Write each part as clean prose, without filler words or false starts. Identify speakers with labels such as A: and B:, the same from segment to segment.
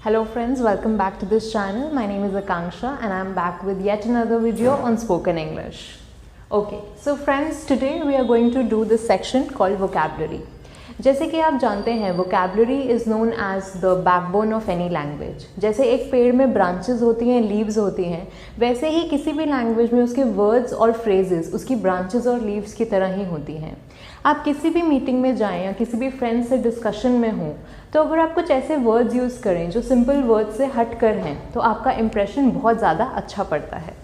A: Hello friends, welcome back to this channel. My name is Akanksha and I am back with yet another video on spoken English. Okay, so friends, today we are going to do this section called vocabulary. जैसे कि आप जानते हैं vocabulary is known as the backbone of any language. जैसे एक पेड़ में branches होती हैं, leaves होती हैं, वैसे ही किसी भी language में उसके words और phrases उसकी branches और leaves की तरह ही होती हैं. आप किसी भी मीटिंग में जाएं या किसी भी फ्रेंड से डिस्कशन में हों, तो अगर आप कुछ ऐसे वर्ड्स यूज़ करें जो सिंपल वर्ड्स से हट कर हैं, तो आपका इम्प्रेशन बहुत ज़्यादा अच्छा पड़ता है.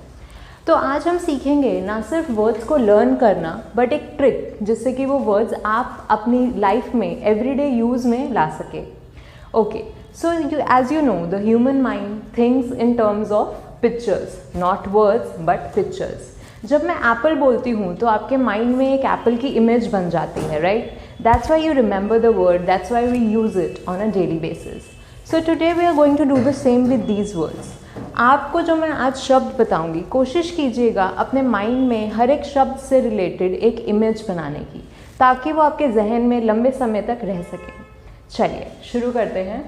A: तो आज हम सीखेंगे ना सिर्फ वर्ड्स को लर्न करना, बट एक ट्रिक जिससे कि वो वर्ड्स आप अपनी लाइफ में एवरीडे यूज़ में ला सके. Okay, so as you know the human mind thinks in terms of pictures, not words but pictures. जब मैं एप्पल बोलती हूँ तो आपके माइंड में एक एप्पल की इमेज बन जाती है, right? That's why you remember the word, that's why we use it on a daily basis. So today we are going to do the same with these words. आपको जो मैं आज शब्द बताऊंगी, कोशिश कीजिएगा अपने माइंड में हर एक शब्द से रिलेटेड एक इमेज बनाने की, ताकि वो आपके जहन में लंबे समय तक रह सके. चलिए शुरू करते हैं.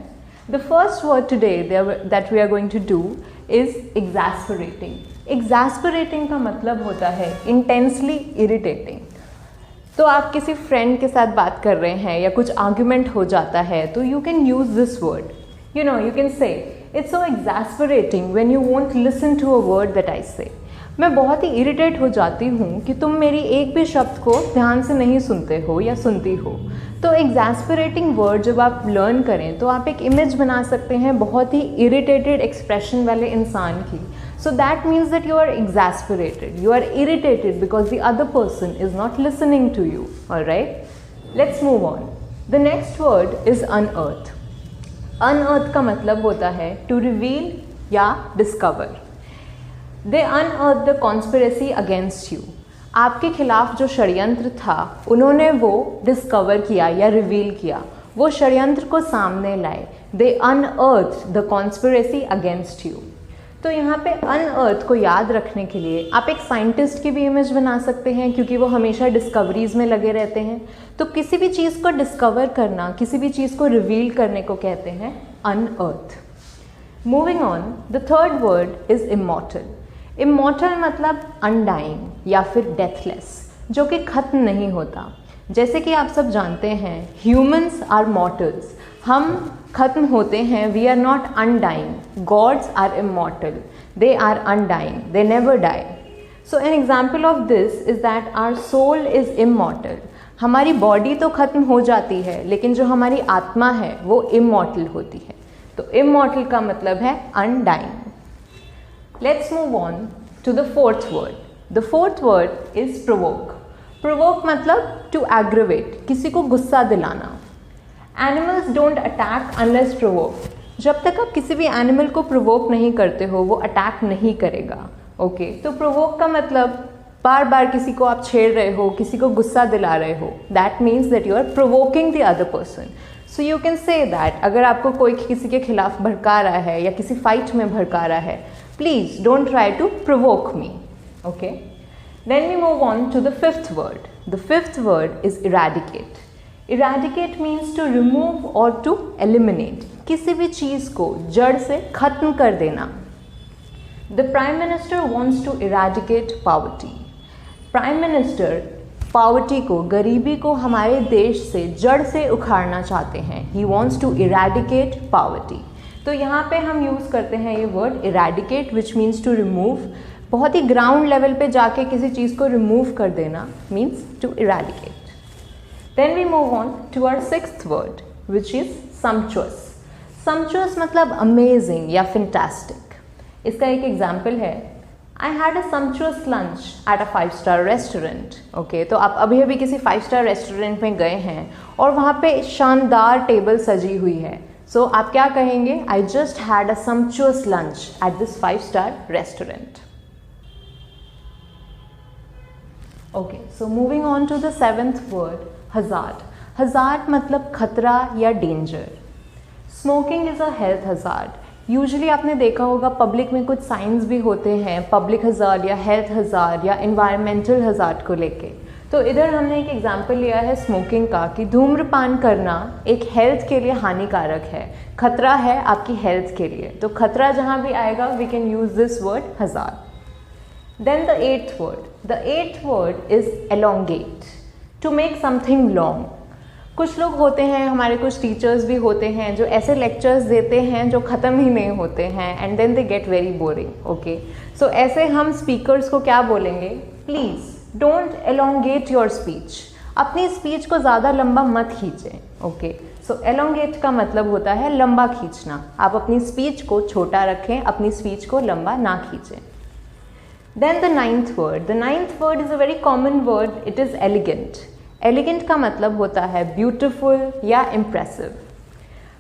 A: The first word today that we are going to do is exasperating. Exasperating का मतलब होता है इंटेंसली इरिटेटिंग. तो आप किसी फ्रेंड के साथ बात कर रहे हैं या कुछ आर्ग्यूमेंट हो जाता है, तो you can use this word. You know, you can say it's so exasperating when you won't listen to a word that I say. मैं बहुत ही इरिटेट हो जाती हूँ कि तुम मेरी एक भी शब्द को ध्यान से नहीं सुनते हो या सुनती हो. तो एग्जैस्परेटिंग वर्ड जब आप लर्न करें तो आप एक इमेज बना सकते हैं बहुत ही इरिटेटेड एक्सप्रेशन वाले इंसान की. So that means that you are exasperated, you are irritated because the other person is not listening to you. Alright, let's move on. The next word is unearth. Unearth का मतलब होता है to reveal या discover. They unearthed the conspiracy against you. आपके खिलाफ जो षड्यंत्र था उन्होंने वो डिस्कवर किया या रिवील किया, वो षड्यंत्र को सामने लाए. They unearthed the conspiracy against you. तो यहाँ पे अनअर्थ को याद रखने के लिए आप एक साइंटिस्ट की भी इमेज बना सकते हैं, क्योंकि वो हमेशा डिस्कवरीज में लगे रहते हैं. तो किसी भी चीज़ को डिस्कवर करना, किसी भी चीज़ को रिवील करने को कहते हैं unearth. Moving on, the third word is immortal. Immortal मतलब अनडाइंग या फिर डेथलेस, जो कि खत्म नहीं होता. जैसे कि आप सब जानते हैं ह्यूमन्स आर मॉर्टल्स, हम खत्म होते हैं. We are not undying. Gods are immortal, they are undying, they never die. So an example of this is that our soul is immortal. हमारी बॉडी तो खत्म हो जाती है, लेकिन जो हमारी आत्मा है वो इमॉर्टल होती है. तो इमॉर्टल का मतलब है undying. Let's move on to the fourth word. The fourth word is provoke. Provoke मतलब टू एग्रीवेट, किसी को गुस्सा दिलाना. Animals don't attack unless provoke. जब तक आप किसी भी एनिमल को प्रोवोक नहीं करते हो वो अटैक नहीं करेगा. ओके, तो प्रोवोक का मतलब बार बार किसी को आप छेड़ रहे हो, किसी को गुस्सा दिला रहे हो. That means that you are provoking the other person. So you can say that अगर आपको कोई किसी के खिलाफ भड़का रहा है या किसी फाइट में भड़का रहा है, please don't try to provoke me. Okay, then we move on to the fifth word. The fifth word is eradicate. Eradicate means to remove और टू एलिमिनेट, किसी भी चीज़ को जड़ से खत्म कर देना. The prime minister wants to eradicate poverty. Prime minister poverty को, गरीबी को हमारे देश से जड़ से उखाड़ना चाहते हैं. He wants to eradicate poverty. तो यहाँ पे हम यूज़ करते हैं ये word eradicate, which means to remove. बहुत ही ग्राउंड लेवल पे जाके किसी चीज़ को रिमूव कर देना means to eradicate. Then we move on to our sixth word, which is sumptuous. Sumptuous मतलब amazing या fantastic. इसका एक एग्जाम्पल है, I had a sumptuous lunch at a 5-star restaurant. Okay, तो आप अभी अभी किसी 5-star रेस्टोरेंट में गए हैं और वहाँ पे शानदार टेबल सजी हुई है. So आप क्या कहेंगे? I just had a sumptuous lunch at this 5-star restaurant. Okay, so moving on to the seventh word, hazard. Hazard मतलब खतरा या danger. Smoking is a health hazard. Usually आपने देखा होगा पब्लिक में कुछ साइंस भी होते हैं पब्लिक हज़ार्ड या हेल्थ हज़ार्ड या इन्वायरमेंटल हज़ार्ड को लेके. तो इधर हमने एक एग्जाम्पल लिया है स्मोकिंग का कि धूम्रपान करना एक हेल्थ के लिए हानिकारक है, खतरा है आपकी हेल्थ के लिए। तो खतरा जहाँ भी आएगा we can use this word hazard. Then the eighth word is elongate, to make something long. कुछ लोग होते हैं, हमारे कुछ टीचर्स भी होते हैं जो ऐसे लेक्चर्स देते हैं जो ख़त्म ही नहीं होते हैं and then they get very boring. Okay, so ऐसे हम स्पीकर्स को क्या बोलेंगे, please don't elongate your speech, अपनी स्पीच को ज़्यादा लंबा मत खींचें। ओके, सो एलोंगेट का मतलब होता है लंबा खींचना। आप अपनी स्पीच को छोटा रखें, अपनी स्पीच को लंबा ना खींचें। Then the ninth word is a very common word, it is elegant. Elegant का मतलब होता है ब्यूटिफुल या impressive.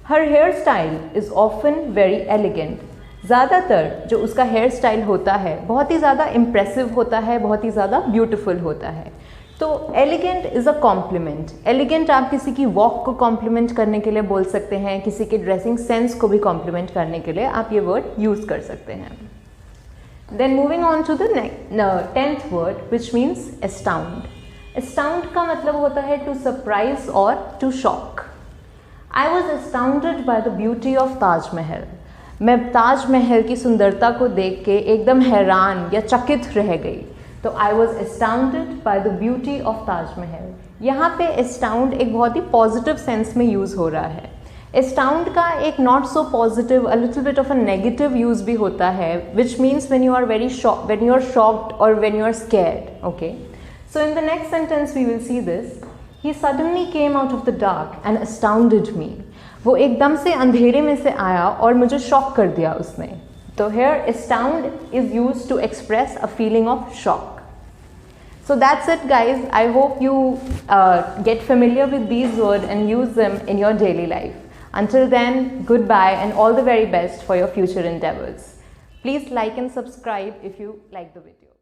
A: Her hair style is often very elegant. ज़्यादातर जो उसका हेयर स्टाइल होता है बहुत ही ज़्यादा इम्प्रेसिव होता है, बहुत ही ज़्यादा ब्यूटिफुल होता है। तो elegant is a compliment. Elegant आप किसी की वॉक को कॉम्प्लीमेंट करने के लिए बोल सकते हैं, किसी के ड्रेसिंग सेंस को भी कॉम्प्लीमेंट करने के लिए आप ये वर्ड यूज़ कर सकते हैं। Then moving on to the 10th word which means astound. Astound का मतलब होता है टू सरप्राइज और to shock. I was astounded by the beauty of Taj Mahal. मैं ताजमहल की सुंदरता को देख के एकदम हैरान या चकित रह गई। तो I was astounded by the beauty of Taj Mahal. यहाँ पे एस्टाउंड एक बहुत ही पॉजिटिव सेंस में यूज़ हो रहा है। एस्टाउंड का एक not so positive, a little bit of a negative use भी होता है, which means when you are very when you are shocked और when you are scared. Okay, so in the next sentence we will see this, he suddenly came out of the dark and astounded me. वो एकदम से अंधेरे में से आया और मुझे शॉक कर दिया उसने। तो here astound is used to express a feeling of shock. So that's it guys, I hope you get familiar with these words and use them in your daily life. Until then, goodbye and all the very best for your future endeavors. Please like and subscribe if you like the video.